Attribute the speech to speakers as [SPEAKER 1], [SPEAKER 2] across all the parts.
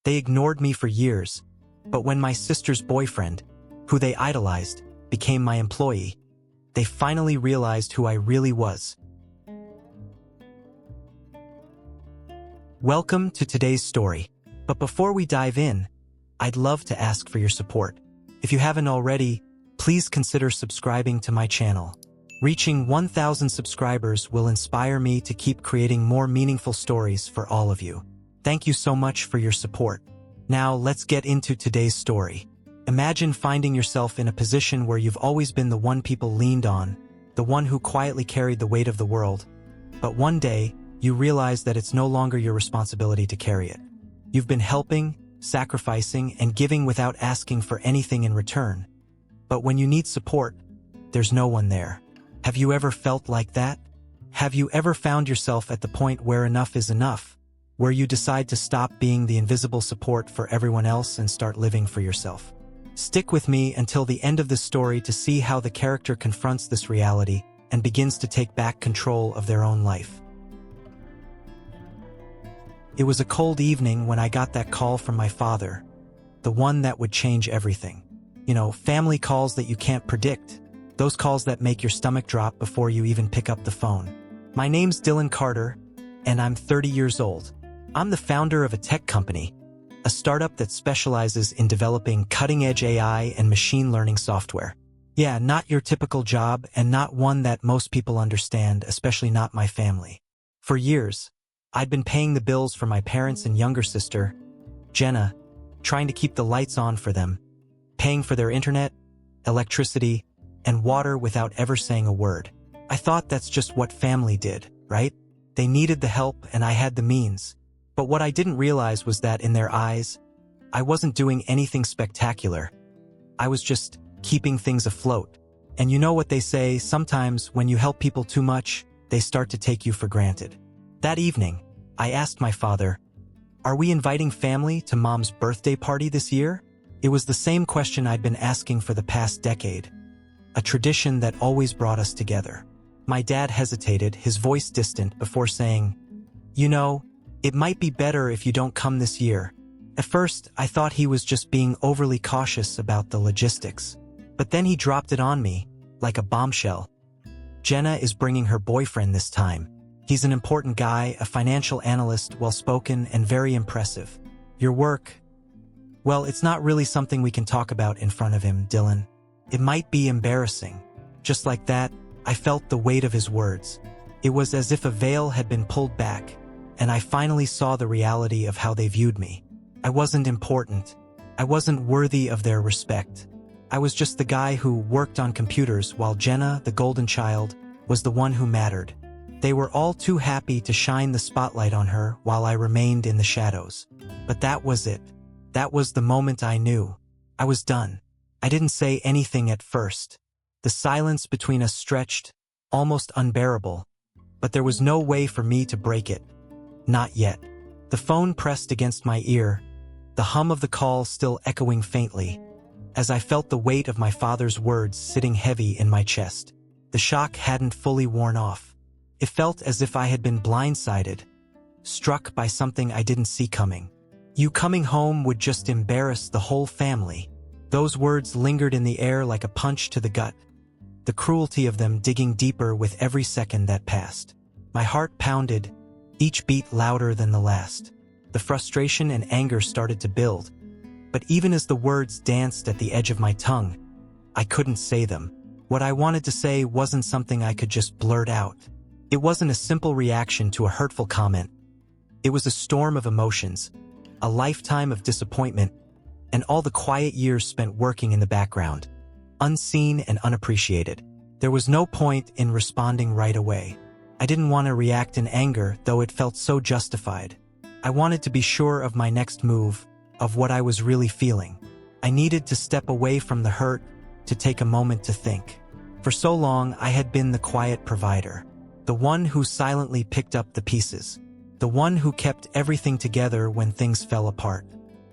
[SPEAKER 1] They ignored me for years, but when my sister's boyfriend, who they idolized, became my employee, they finally realized who I really was. Welcome to today's story. But before we dive in, I'd love to ask for your support. If you haven't already, please consider subscribing to my channel. Reaching 1,000 subscribers will inspire me to keep creating more meaningful stories for all of you. Thank you so much for your support. Now let's get into today's story. Imagine finding yourself in a position where you've always been the one people leaned on, the one who quietly carried the weight of the world. But one day, you realize that it's no longer your responsibility to carry it. You've been helping, sacrificing, and giving without asking for anything in return. But when you need support, there's no one there. Have you ever felt like that? Have you ever found yourself at the point where enough is enough, where you decide to stop being the invisible support for everyone else and start living for yourself? Stick with me until the end of this story to see how the character confronts this reality and begins to take back control of their own life. It was a cold evening when I got that call from my father, the one that would change everything. You know, family calls that you can't predict. Those calls that make your stomach drop before you even pick up the phone. My name's Dylan Carter, and I'm 30 years old. I'm the founder of a tech company, a startup that specializes in developing cutting-edge AI and machine learning software. Yeah, not your typical job and not one that most people understand, especially not my family. For years, I'd been paying the bills for my parents and younger sister, Jenna, trying to keep the lights on for them, paying for their internet, electricity, and water without ever saying a word. I thought that's just what family did, right? They needed the help and I had the means. But what I didn't realize was that in their eyes, I wasn't doing anything spectacular. I was just keeping things afloat. And you know what they say, sometimes when you help people too much, they start to take you for granted. That evening, I asked my father, "Are we inviting family to Mom's birthday party this year?" It was the same question I'd been asking for the past decade, a tradition that always brought us together. My dad hesitated, his voice distant, before saying, "You know, it might be better if you don't come this year." At first, I thought he was just being overly cautious about the logistics. But then he dropped it on me, like a bombshell. "Jenna is bringing her boyfriend this time. He's an important guy, a financial analyst, well-spoken and very impressive. Your work, well, it's not really something we can talk about in front of him, Dylan. It might be embarrassing." Just like that, I felt the weight of his words. It was as if a veil had been pulled back, and I finally saw the reality of how they viewed me. I wasn't important. I wasn't worthy of their respect. I was just the guy who worked on computers while Jenna, the golden child, was the one who mattered. They were all too happy to shine the spotlight on her while I remained in the shadows. But that was it. That was the moment I knew. I was done. I didn't say anything at first. The silence between us stretched, almost unbearable, but there was no way for me to break it. Not yet. The phone pressed against my ear, the hum of the call still echoing faintly, as I felt the weight of my father's words sitting heavy in my chest. The shock hadn't fully worn off. It felt as if I had been blindsided, struck by something I didn't see coming. "You coming home would just embarrass the whole family." Those words lingered in the air like a punch to the gut, the cruelty of them digging deeper with every second that passed. My heart pounded, each beat louder than the last. The frustration and anger started to build, but even as the words danced at the edge of my tongue, I couldn't say them. What I wanted to say wasn't something I could just blurt out. It wasn't a simple reaction to a hurtful comment. It was a storm of emotions, a lifetime of disappointment, and all the quiet years spent working in the background, unseen and unappreciated. There was no point in responding right away. I didn't want to react in anger, though it felt so justified. I wanted to be sure of my next move, of what I was really feeling. I needed to step away from the hurt, to take a moment to think. For so long, I had been the quiet provider, the one who silently picked up the pieces, the one who kept everything together when things fell apart.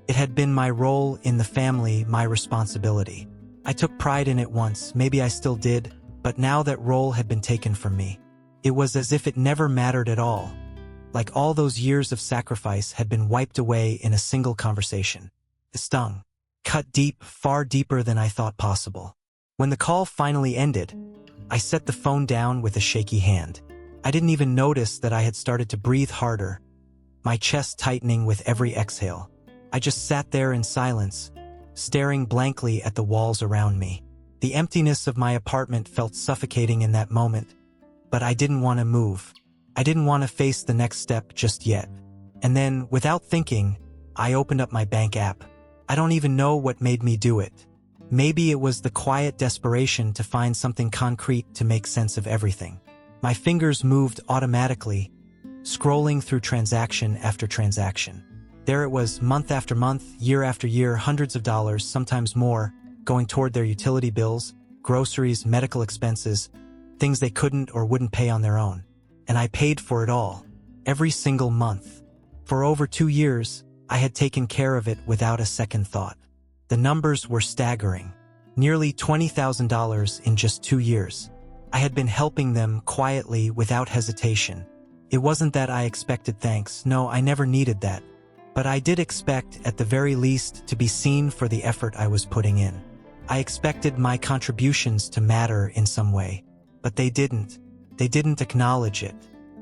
[SPEAKER 1] It had been my role in the family, my responsibility. I took pride in it once, maybe I still did, but now that role had been taken from me. It was as if it never mattered at all. Like all those years of sacrifice had been wiped away in a single conversation. It stung. Cut deep, far deeper than I thought possible. When the call finally ended, I set the phone down with a shaky hand. I didn't even notice that I had started to breathe harder, my chest tightening with every exhale. I just sat there in silence, staring blankly at the walls around me. The emptiness of my apartment felt suffocating in that moment, but I didn't want to move. I didn't want to face the next step just yet. And then, without thinking, I opened up my bank app. I don't even know what made me do it. Maybe it was the quiet desperation to find something concrete to make sense of everything. My fingers moved automatically, scrolling through transaction after transaction. There it was, month after month, year after year, hundreds of dollars, sometimes more, going toward their utility bills, groceries, medical expenses, things they couldn't or wouldn't pay on their own. And I paid for it all, every single month. For over 2 years, I had taken care of it without a second thought. The numbers were staggering. Nearly $20,000 in just 2 years. I had been helping them quietly without hesitation. It wasn't that I expected thanks. No, I never needed that. But I did expect, at the very least, to be seen for the effort I was putting in. I expected my contributions to matter in some way. But they didn't. They didn't acknowledge it.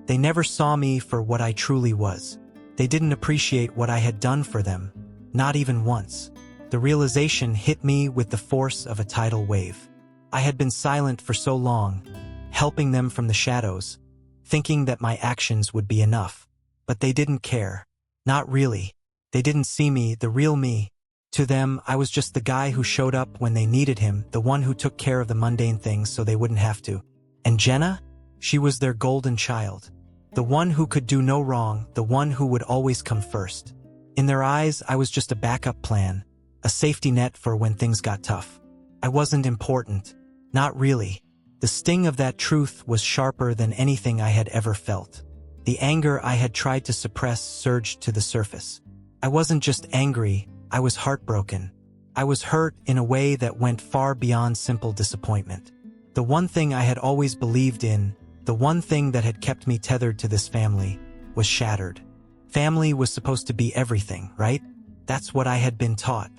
[SPEAKER 1] They never saw me for what I truly was. They didn't appreciate what I had done for them, not even once. The realization hit me with the force of a tidal wave. I had been silent for so long, helping them from the shadows, thinking that my actions would be enough. But they didn't care. Not really. They didn't see me, the real me. To them, I was just the guy who showed up when they needed him, the one who took care of the mundane things so they wouldn't have to. And Jenna? She was their golden child. The one who could do no wrong, the one who would always come first. In their eyes, I was just a backup plan, a safety net for when things got tough. I wasn't important. Not really. The sting of that truth was sharper than anything I had ever felt. The anger I had tried to suppress surged to the surface. I wasn't just angry, I was heartbroken. I was hurt in a way that went far beyond simple disappointment. The one thing I had always believed in, the one thing that had kept me tethered to this family, was shattered. Family was supposed to be everything, right? That's what I had been taught.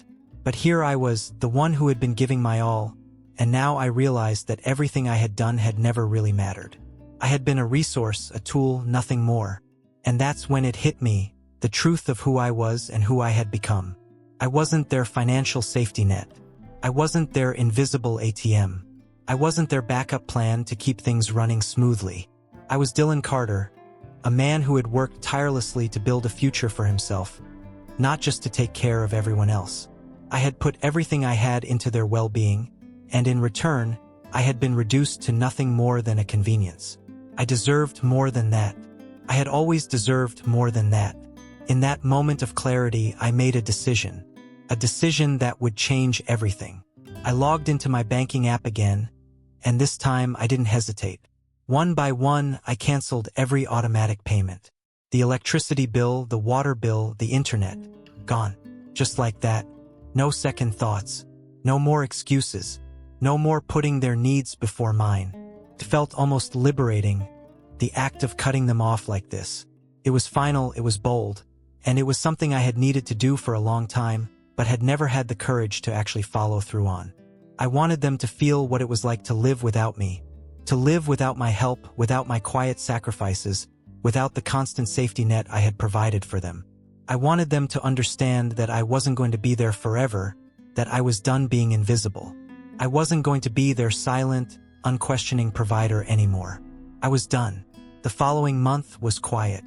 [SPEAKER 1] But here I was, the one who had been giving my all, and now I realized that everything I had done had never really mattered. I had been a resource, a tool, nothing more. And that's when it hit me, the truth of who I was and who I had become. I wasn't their financial safety net. I wasn't their invisible ATM. I wasn't their backup plan to keep things running smoothly. I was Dylan Carter, a man who had worked tirelessly to build a future for himself, not just to take care of everyone else. I had put everything I had into their well-being, and in return, I had been reduced to nothing more than a convenience. I deserved more than that. I had always deserved more than that. In that moment of clarity, I made a decision that would change everything. I logged into my banking app again, and this time I didn't hesitate. One by one, I canceled every automatic payment. The electricity bill, the water bill, the internet. Gone. Just like that. No second thoughts. No more excuses. No more putting their needs before mine. It felt almost liberating, the act of cutting them off like this. It was final, it was bold, and it was something I had needed to do for a long time, but had never had the courage to actually follow through on. I wanted them to feel what it was like to live without me, to live without my help, without my quiet sacrifices, without the constant safety net I had provided for them. I wanted them to understand that I wasn't going to be there forever, that I was done being invisible. I wasn't going to be their silent, unquestioning provider anymore. I was done. The following month was quiet.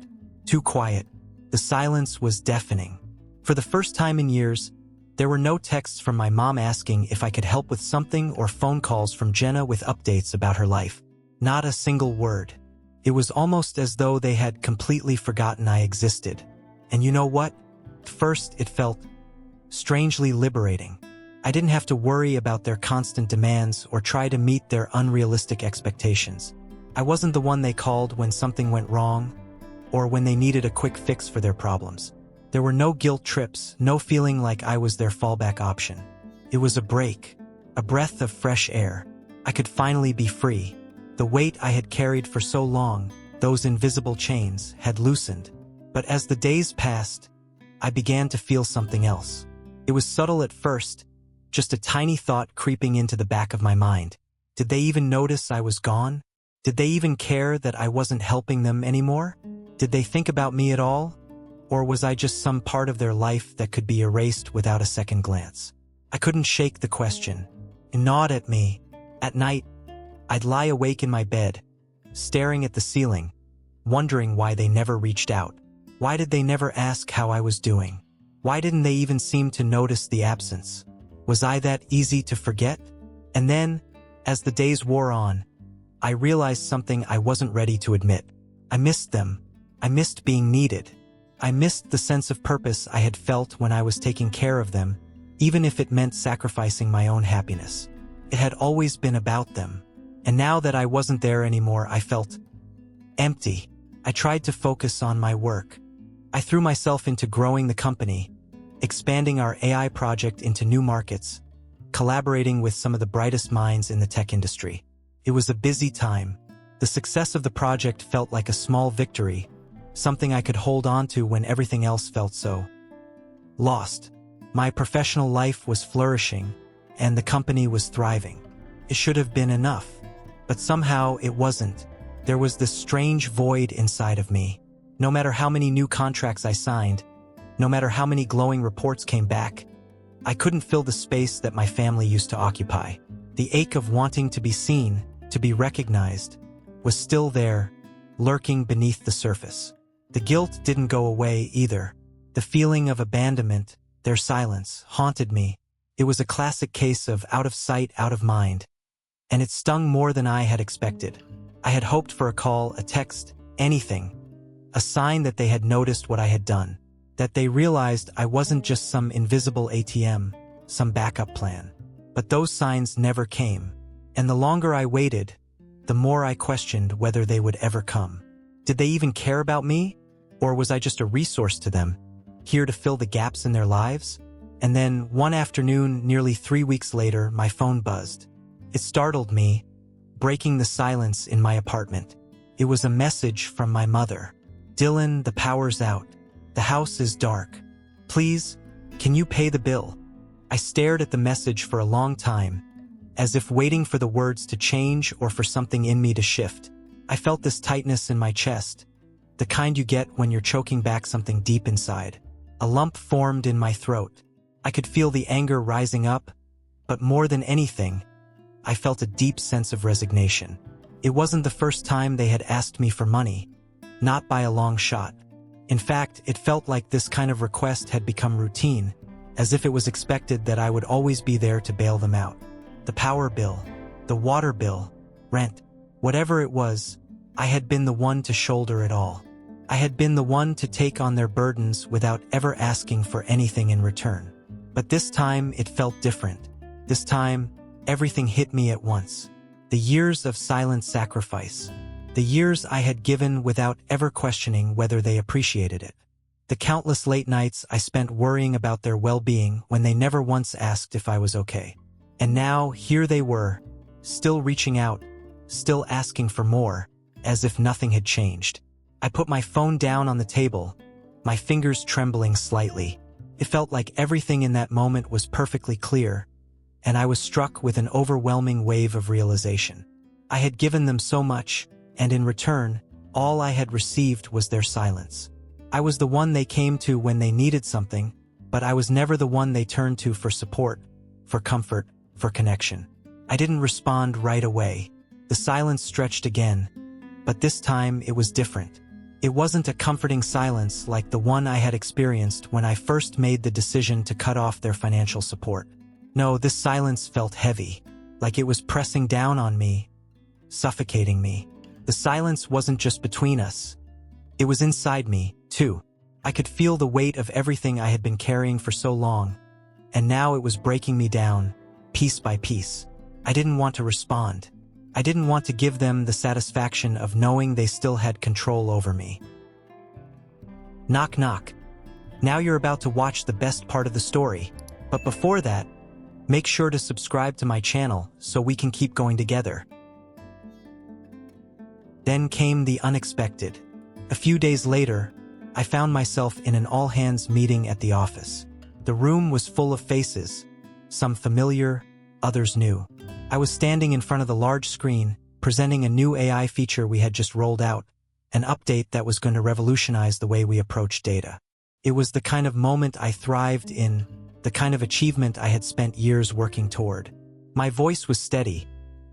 [SPEAKER 1] Too quiet. The silence was deafening. For the first time in years, there were no texts from my mom asking if I could help with something or phone calls from Jenna with updates about her life. Not a single word. It was almost as though they had completely forgotten I existed. And you know what? At first, it felt strangely liberating. I didn't have to worry about their constant demands or try to meet their unrealistic expectations. I wasn't the one they called when something went wrong or when they needed a quick fix for their problems. There were no guilt trips, no feeling like I was their fallback option. It was a break, a breath of fresh air. I could finally be free. The weight I had carried for so long, those invisible chains, had loosened. But as the days passed, I began to feel something else. It was subtle at first, just a tiny thought creeping into the back of my mind. Did they even notice I was gone? Did they even care that I wasn't helping them anymore? Did they think about me at all? Or was I just some part of their life that could be erased without a second glance? I couldn't shake the question. It gnawed at me. At night, I'd lie awake in my bed, staring at the ceiling, wondering why they never reached out. Why did they never ask how I was doing? Why didn't they even seem to notice the absence? Was I that easy to forget? And then, as the days wore on, I realized something I wasn't ready to admit. I missed them. I missed being needed. I missed the sense of purpose I had felt when I was taking care of them, even if it meant sacrificing my own happiness. It had always been about them. And now that I wasn't there anymore, I felt empty. I tried to focus on my work. I threw myself into growing the company, expanding our AI project into new markets, collaborating with some of the brightest minds in the tech industry. It was a busy time. The success of the project felt like a small victory, something I could hold on to when everything else felt so lost. My professional life was flourishing, and the company was thriving. It should have been enough, but somehow it wasn't. There was this strange void inside of me. No matter how many new contracts I signed, no matter how many glowing reports came back, I couldn't fill the space that my family used to occupy. The ache of wanting to be seen, to be recognized, was still there, lurking beneath the surface. The guilt didn't go away either. The feeling of abandonment, their silence, haunted me. It was a classic case of out of sight, out of mind. And it stung more than I had expected. I had hoped for a call, a text, anything. A sign that they had noticed what I had done. That they realized I wasn't just some invisible ATM, some backup plan. But those signs never came. And the longer I waited, the more I questioned whether they would ever come. Did they even care about me? Or was I just a resource to them, here to fill the gaps in their lives? And then, one afternoon, nearly 3 weeks later, my phone buzzed. It startled me, breaking the silence in my apartment. It was a message from my mother. "Dylan, the power's out. The house is dark. Please, can you pay the bill?" I stared at the message for a long time, as if waiting for the words to change or for something in me to shift. I felt this tightness in my chest, the kind you get when you're choking back something deep inside. A lump formed in my throat. I could feel the anger rising up, but more than anything, I felt a deep sense of resignation. It wasn't the first time they had asked me for money, not by a long shot. In fact, it felt like this kind of request had become routine, as if it was expected that I would always be there to bail them out. The power bill, the water bill, rent, whatever it was, I had been the one to shoulder it all. I had been the one to take on their burdens without ever asking for anything in return. But this time, it felt different. This time, everything hit me at once. The years of silent sacrifice. The years I had given without ever questioning whether they appreciated it. The countless late nights I spent worrying about their well-being when they never once asked if I was okay. And now, here they were, still reaching out, still asking for more, as if nothing had changed. I put my phone down on the table, my fingers trembling slightly. It felt like everything in that moment was perfectly clear, and I was struck with an overwhelming wave of realization. I had given them so much, and in return, all I had received was their silence. I was the one they came to when they needed something, but I was never the one they turned to for support, for comfort, for connection. I didn't respond right away. The silence stretched again, but this time it was different. It wasn't a comforting silence like the one I had experienced when I first made the decision to cut off their financial support. No, this silence felt heavy, like it was pressing down on me, suffocating me. The silence wasn't just between us. It was inside me, too. I could feel the weight of everything I had been carrying for so long, and now it was breaking me down, piece by piece. I didn't want to respond. I didn't want to give them the satisfaction of knowing they still had control over me. Knock, knock. Now you're about to watch the best part of the story, but before that, make sure to subscribe to my channel so we can keep going together. Then came the unexpected. A few days later, I found myself in an all-hands meeting at the office. The room was full of faces, some familiar, others new. I was standing in front of the large screen, presenting a new AI feature we had just rolled out, an update that was going to revolutionize the way we approach data. It was the kind of moment I thrived in, the kind of achievement I had spent years working toward. My voice was steady,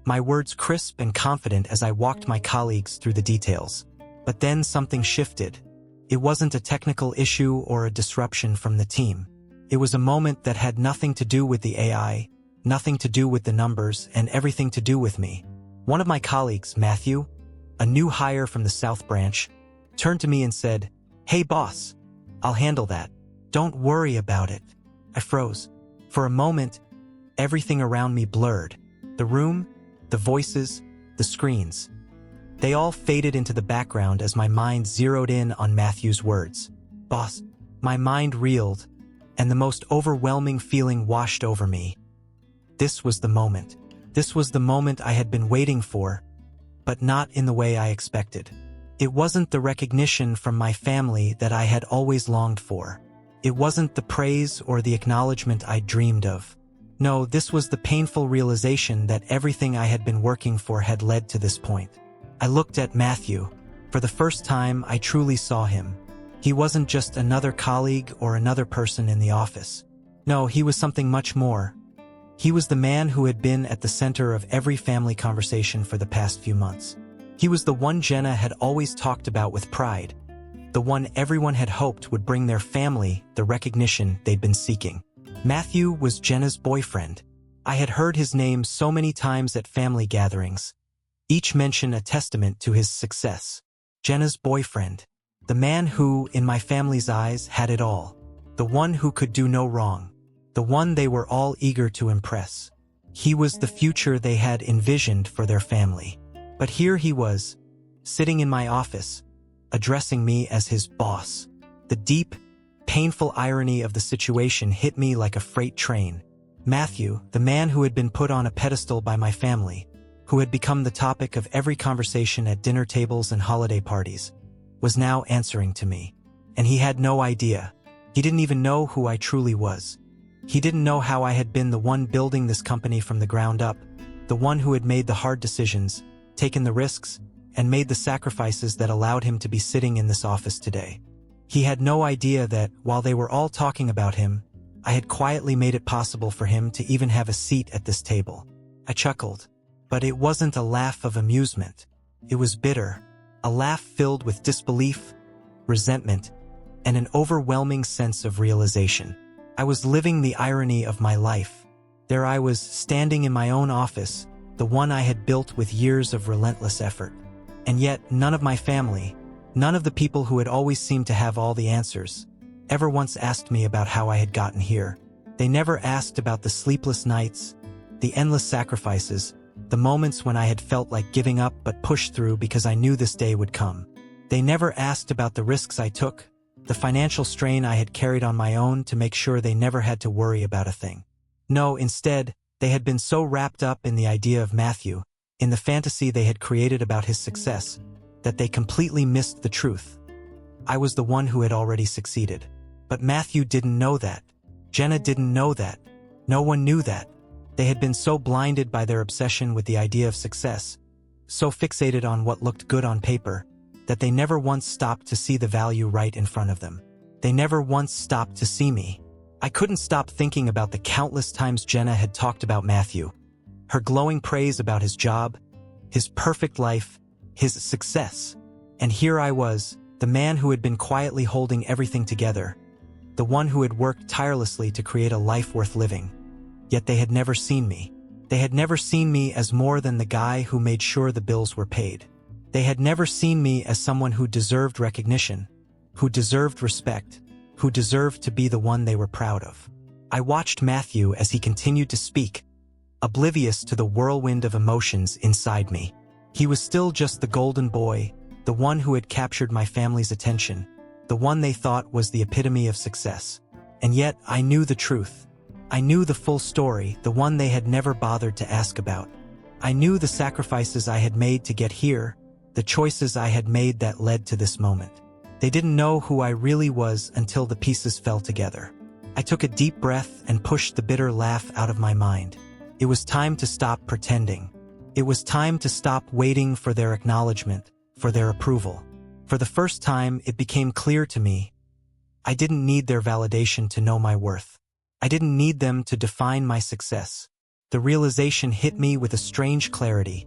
[SPEAKER 1] my words crisp and confident as I walked my colleagues through the details. But then something shifted. It wasn't a technical issue or a disruption from the team. It was a moment that had nothing to do with the AI, nothing to do with the numbers, and everything to do with me. One of my colleagues, Matthew, a new hire from the South Branch, turned to me and said, "Hey boss, I'll handle that. Don't worry about it." I froze. For a moment, everything around me blurred. The room, the voices, the screens. They all faded into the background as my mind zeroed in on Matthew's words. "Boss." My mind reeled, and the most overwhelming feeling washed over me. This was the moment. This was the moment I had been waiting for, but not in the way I expected. It wasn't the recognition from my family that I had always longed for. It wasn't the praise or the acknowledgement I dreamed of. No, this was the painful realization that everything I had been working for had led to this point. I looked at Matthew. For the first time, I truly saw him. He wasn't just another colleague or another person in the office. No, he was something much more. He was the man who had been at the center of every family conversation for the past few months. He was the one Jenna had always talked about with pride, the one everyone had hoped would bring their family the recognition they'd been seeking. Matthew was Jenna's boyfriend. I had heard his name so many times at family gatherings, each mention a testament to his success. Jenna's boyfriend, the man who, in my family's eyes, had it all, the one who could do no wrong, the one they were all eager to impress. He was the future they had envisioned for their family. But here he was, sitting in my office, addressing me as his boss. The deep, painful irony of the situation hit me like a freight train. Matthew, the man who had been put on a pedestal by my family, who had become the topic of every conversation at dinner tables and holiday parties, was now answering to me. And he had no idea. He didn't even know who I truly was. He didn't know how I had been the one building this company from the ground up, the one who had made the hard decisions, taken the risks, and made the sacrifices that allowed him to be sitting in this office today. He had no idea that, while they were all talking about him, I had quietly made it possible for him to even have a seat at this table. I chuckled, but it wasn't a laugh of amusement. It was bitter, a laugh filled with disbelief, resentment, and an overwhelming sense of realization. I was living the irony of my life. There I was, standing in my own office, the one I had built with years of relentless effort. And yet, none of my family, none of the people who had always seemed to have all the answers, ever once asked me about how I had gotten here. They never asked about the sleepless nights, the endless sacrifices, the moments when I had felt like giving up but pushed through because I knew this day would come. They never asked about the risks I took, the financial strain I had carried on my own to make sure they never had to worry about a thing. No, instead, they had been so wrapped up in the idea of Matthew, in the fantasy they had created about his success, that they completely missed the truth. I was the one who had already succeeded. But Matthew didn't know that. Jenna didn't know that. No one knew that. They had been so blinded by their obsession with the idea of success, so fixated on what looked good on paper, that they never once stopped to see the value right in front of them. They never once stopped to see me. I couldn't stop thinking about the countless times Jenna had talked about Matthew, her glowing praise about his job, his perfect life, his success. And here I was, the man who had been quietly holding everything together, the one who had worked tirelessly to create a life worth living. Yet they had never seen me. They had never seen me as more than the guy who made sure the bills were paid. They had never seen me as someone who deserved recognition, who deserved respect, who deserved to be the one they were proud of. I watched Matthew as he continued to speak, oblivious to the whirlwind of emotions inside me. He was still just the golden boy, the one who had captured my family's attention, the one they thought was the epitome of success. And yet, I knew the truth. I knew the full story, the one they had never bothered to ask about. I knew the sacrifices I had made to get here, the choices I had made that led to this moment. They didn't know who I really was until the pieces fell together. I took a deep breath and pushed the bitter laugh out of my mind. It was time to stop pretending. It was time to stop waiting for their acknowledgement, for their approval. For the first time, it became clear to me, I didn't need their validation to know my worth. I didn't need them to define my success. The realization hit me with a strange clarity,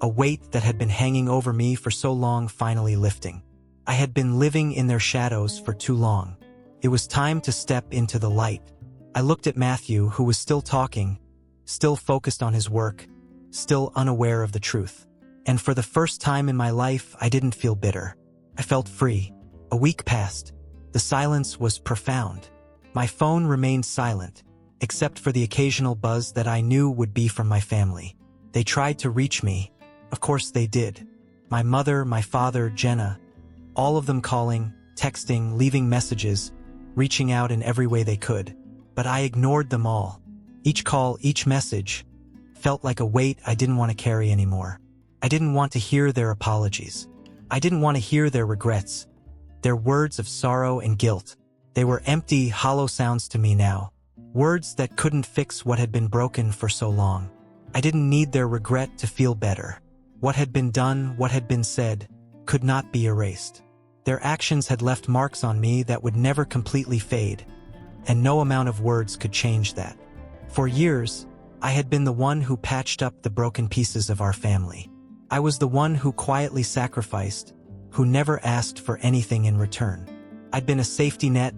[SPEAKER 1] a weight that had been hanging over me for so long finally lifting. I had been living in their shadows for too long. It was time to step into the light. I looked at Matthew, who was still talking, still focused on his work, still unaware of the truth. And for the first time in my life, I didn't feel bitter. I felt free. A week passed. The silence was profound. My phone remained silent, except for the occasional buzz that I knew would be from my family. They tried to reach me. Of course they did. My mother, my father, Jenna, all of them calling, texting, leaving messages, reaching out in every way they could. But I ignored them all. Each call, each message, felt like a weight I didn't want to carry anymore. I didn't want to hear their apologies. I didn't want to hear their regrets, their words of sorrow and guilt. They were empty, hollow sounds to me now, words that couldn't fix what had been broken for so long. I didn't need their regret to feel better. What had been done, what had been said, could not be erased. Their actions had left marks on me that would never completely fade, and no amount of words could change that. For years, I had been the one who patched up the broken pieces of our family. I was the one who quietly sacrificed, who never asked for anything in return. I'd been a safety net,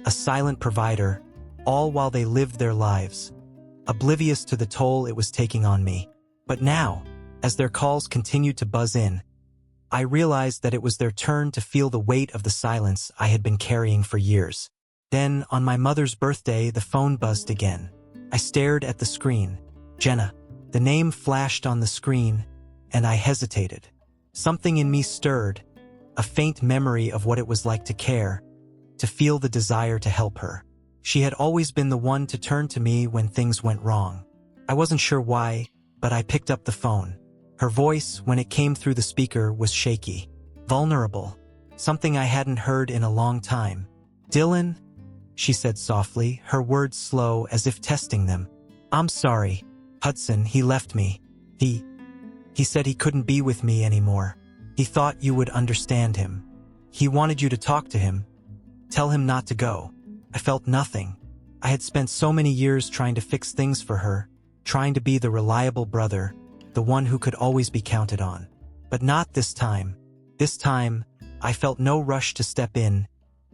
[SPEAKER 1] a silent provider, all while they lived their lives, oblivious to the toll it was taking on me. But now, as their calls continued to buzz in, I realized that it was their turn to feel the weight of the silence I had been carrying for years. Then, on my mother's birthday, the phone buzzed again. I stared at the screen. Jenna. The name flashed on the screen, and I hesitated. Something in me stirred, a faint memory of what it was like to care, to feel the desire to help her. She had always been the one to turn to me when things went wrong. I wasn't sure why, but I picked up the phone. Her voice, when it came through the speaker, was shaky, vulnerable, something I hadn't heard in a long time. "Dylan," she said softly, her words slow as if testing them. "I'm sorry. Hudson, he left me. He said he couldn't be with me anymore. He thought you would understand him. He wanted you to talk to him. Tell him not to go." I felt nothing. I had spent so many years trying to fix things for her, trying to be the reliable brother, the one who could always be counted on. But not this time. This time, I felt no rush to step in,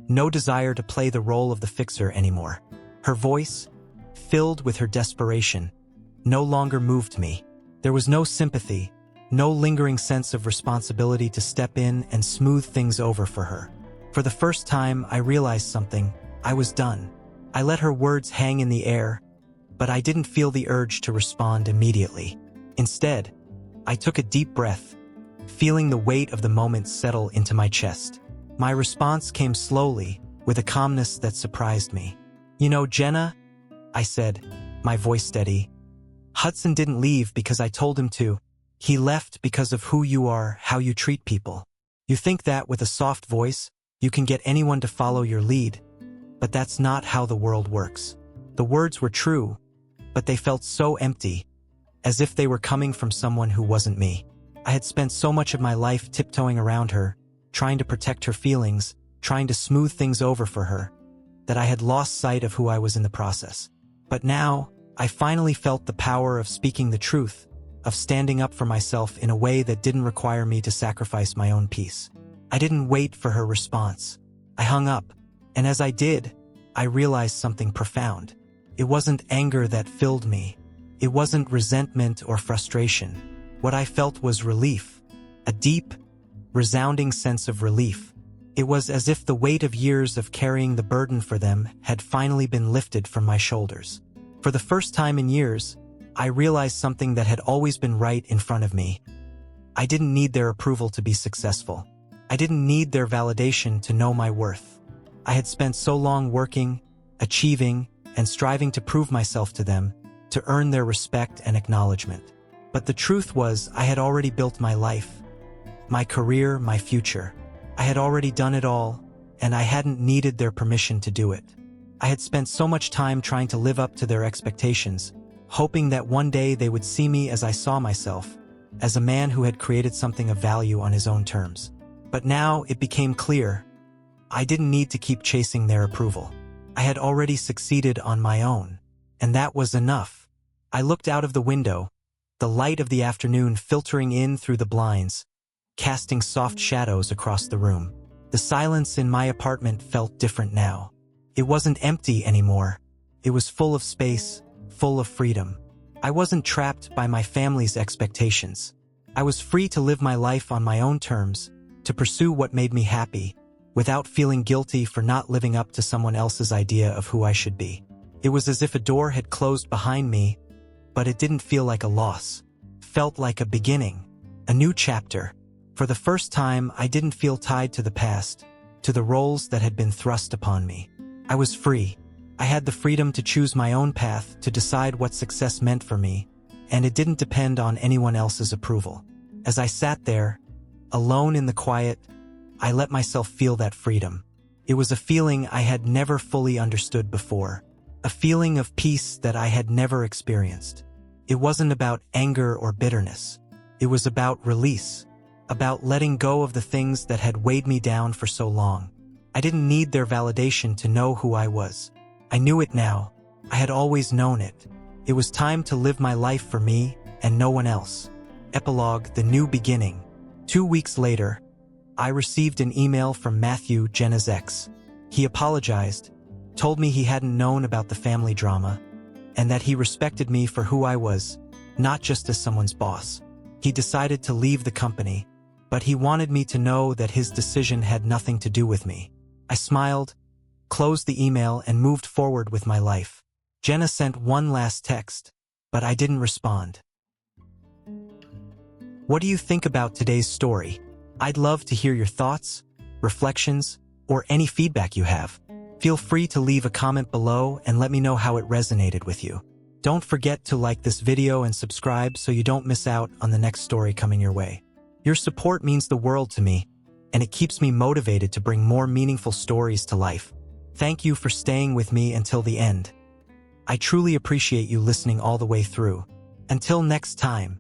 [SPEAKER 1] no desire to play the role of the fixer anymore. Her voice, filled with her desperation, no longer moved me. There was no sympathy, no lingering sense of responsibility to step in and smooth things over for her. For the first time, I realized something. I was done. I let her words hang in the air, but I didn't feel the urge to respond immediately. Instead, I took a deep breath, feeling the weight of the moment settle into my chest. My response came slowly, with a calmness that surprised me. "You know, Jenna," I said, my voice steady, "Hudson didn't leave because I told him to. He left because of who you are, how you treat people. You think that with a soft voice, you can get anyone to follow your lead, but that's not how the world works." The words were true, but they felt so empty, as if they were coming from someone who wasn't me. I had spent so much of my life tiptoeing around her, trying to protect her feelings, trying to smooth things over for her, that I had lost sight of who I was in the process. But now, I finally felt the power of speaking the truth, of standing up for myself in a way that didn't require me to sacrifice my own peace. I didn't wait for her response. I hung up, and as I did, I realized something profound. It wasn't anger that filled me. It wasn't resentment or frustration. What I felt was relief, a deep, resounding sense of relief. It was as if the weight of years of carrying the burden for them had finally been lifted from my shoulders. For the first time in years, I realized something that had always been right in front of me. I didn't need their approval to be successful. I didn't need their validation to know my worth. I had spent so long working, achieving, and striving to prove myself to them, to earn their respect and acknowledgement. But the truth was, I had already built my life, my career, my future. I had already done it all, and I hadn't needed their permission to do it. I had spent so much time trying to live up to their expectations, hoping that one day they would see me as I saw myself, as a man who had created something of value on his own terms. But now it became clear, I didn't need to keep chasing their approval. I had already succeeded on my own, and that was enough. I looked out of the window, the light of the afternoon filtering in through the blinds, casting soft shadows across the room. The silence in my apartment felt different now. It wasn't empty anymore. It was full of space, full of freedom. I wasn't trapped by my family's expectations. I was free to live my life on my own terms, to pursue what made me happy, without feeling guilty for not living up to someone else's idea of who I should be. It was as if a door had closed behind me, but it didn't feel like a loss. It felt like a beginning, a new chapter. For the first time, I didn't feel tied to the past, to the roles that had been thrust upon me. I was free. I had the freedom to choose my own path, to decide what success meant for me, and it didn't depend on anyone else's approval. As I sat there, alone in the quiet, I let myself feel that freedom. It was a feeling I had never fully understood before, a feeling of peace that I had never experienced. It wasn't about anger or bitterness. It was about release, about letting go of the things that had weighed me down for so long. I didn't need their validation to know who I was. I knew it now. I had always known it. It was time to live my life for me and no one else. Epilogue: The New Beginning. 2 weeks later, I received an email from Matthew, Jenna's ex. He apologized, told me he hadn't known about the family drama, and that he respected me for who I was, not just as someone's boss. He decided to leave the company, but he wanted me to know that his decision had nothing to do with me. I smiled, closed the email, and moved forward with my life. Jenna sent one last text, but I didn't respond. What do you think about today's story? I'd love to hear your thoughts, reflections, or any feedback you have. Feel free to leave a comment below and let me know how it resonated with you. Don't forget to like this video and subscribe so you don't miss out on the next story coming your way. Your support means the world to me, and it keeps me motivated to bring more meaningful stories to life. Thank you for staying with me until the end. I truly appreciate you listening all the way through. Until next time.